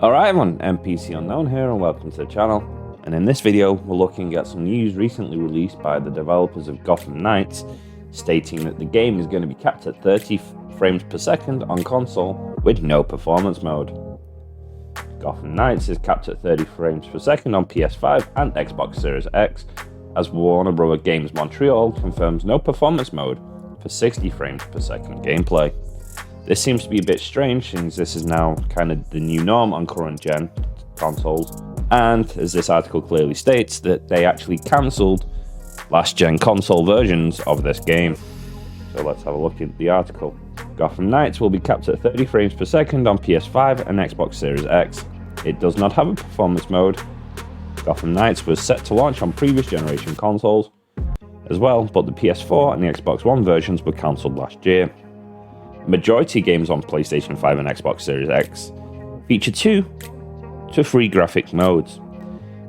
Alright everyone, NPC Unknown here and welcome to the channel. And in this video we're looking at some news recently released by the developers of Gotham Knights, stating that the game is going to be capped at 30 frames per second on console with no performance mode. Gotham Knights is capped at 30 frames per second on PS5 and Xbox Series X, as WB Games Montreal confirms no performance mode for 60 frames per second gameplay. This seems to be a bit strange since this is now kind of the new norm on current gen consoles, and as this article clearly states, that they actually cancelled last gen console versions of this game. So let's have a look at the article. Gotham Knights will be capped at 30 frames per second on PS5 and Xbox Series X. It does not have a performance mode. Gotham Knights was set to launch on previous generation consoles as well, but the PS4 and the Xbox One versions were cancelled last year. Majority games on PlayStation 5 and Xbox Series X feature 2 to 3 graphic modes.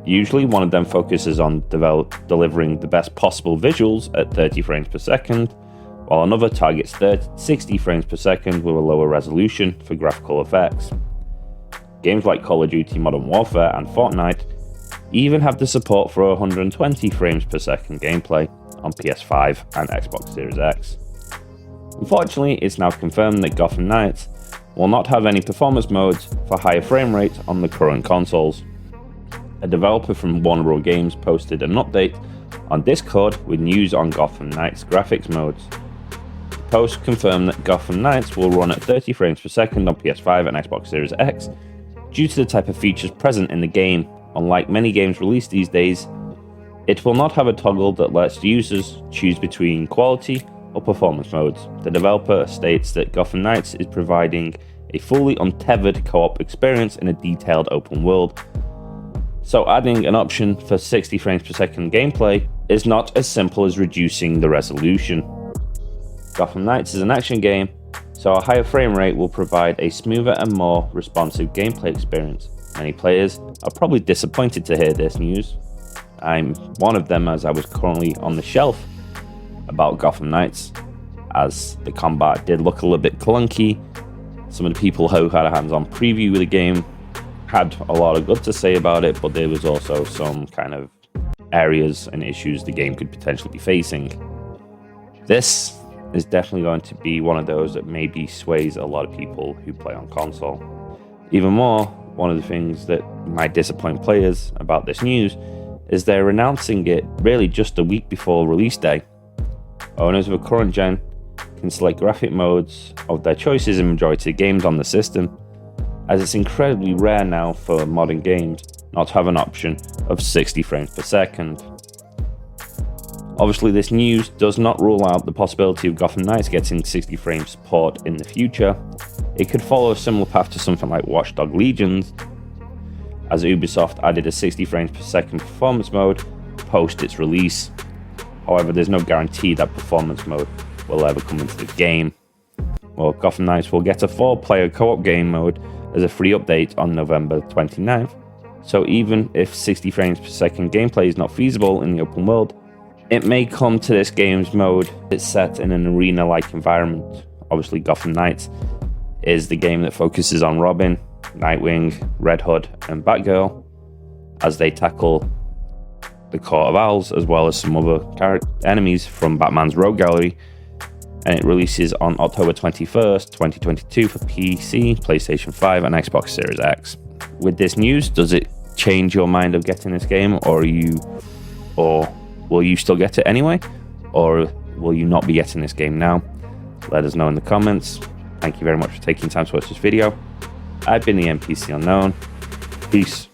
Usually one of them focuses on delivering the best possible visuals at 30 frames per second, while another targets 60 frames per second with a lower resolution for graphical effects. Games like Call of Duty Modern Warfare and Fortnite even have the support for 120 frames per second gameplay on PS5 and Xbox Series X. Unfortunately, it's now confirmed that Gotham Knights will not have any performance modes for higher frame rates on the current consoles. A developer from WB Games posted an update on Discord with news on Gotham Knights graphics modes. The post confirmed that Gotham Knights will run at 30 frames per second on PS5 and Xbox Series X due to the type of features present in the game. Unlike many games released these days, it will not have a toggle that lets users choose between quality or performance modes. The developer states that Gotham Knights is providing a fully untethered co-op experience in a detailed open world, so adding an option for 60 frames per second gameplay is not as simple as reducing the resolution. Gotham Knights is an action game, so a higher frame rate will provide a smoother and more responsive gameplay experience. Many players are probably disappointed to hear this news. I'm one of them, as I was currently on the shelf about Gotham Knights, as the combat did look a little bit clunky. Some of the people who had a hands-on preview of the game had a lot of good to say about it, but there was also some kind of areas and issues the game could potentially be facing. This is definitely going to be one of those that maybe sways a lot of people who play on console. Even more, one of the things that might disappoint players about this news is they're announcing it really just a week before release day. Owners of a current gen can select graphic modes of their choices in majority of games on the system, as it's incredibly rare now for modern games not to have an option of 60 frames per second. Obviously, this news does not rule out the possibility of Gotham Knights getting 60 frames support in the future. It could follow a similar path to something like Watch Dogs Legion, as Ubisoft added a 60 frames per second performance mode post its release. However, there's no guarantee that performance mode will ever come into the game. Well, Gotham Knights will get a 4-player co-op game mode as a free update on November 29th, so even if 60 frames per second gameplay is not feasible in the open world, it may come to this game's mode. It's set in an arena-like environment. Obviously, Gotham Knights is the game that focuses on Robin, Nightwing, Red Hood, and Batgirl as they tackle the Court of Owls, as well as some other enemies from Batman's Rogue Gallery, and it releases on October 21st, 2022 for PC, PlayStation 5, and Xbox Series X. With this news, does it change your mind of getting this game, or will you still get it anyway, or will you not be getting this game now? Let us know in the comments. Thank you very much for taking time to watch this video. I've been the NPC Unknown. Peace.